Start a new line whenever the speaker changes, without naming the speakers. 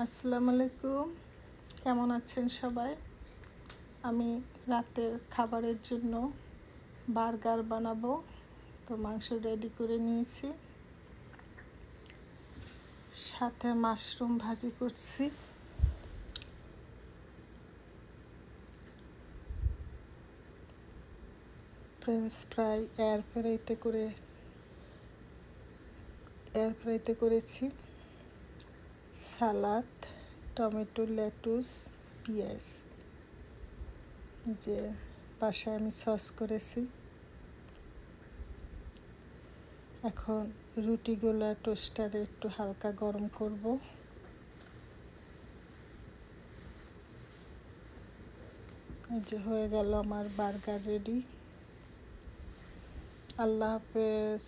আসসালামু আলাইকুম। কেমন আছেন সবাই? আমি রাতের খাবারের জন্য বার্গার বানাবো, তো মাংস রেডি করে নিয়েছি, সাথে মাশরুম ভাজি করছি। ফ্রেঞ্চ ফ্রাই এয়ার ফ্রাইতে করেছি। সালাদ, টমেটো, লেটুস, পেঁয়াজ, যে বাসায় আমি সস করেছি। এখন রুটিগুলো টোস্টারে একটু হালকা গরম করব। এই যে হয়ে গেল আমার বার্গার রেডি। আল্লাহ হাফেজ।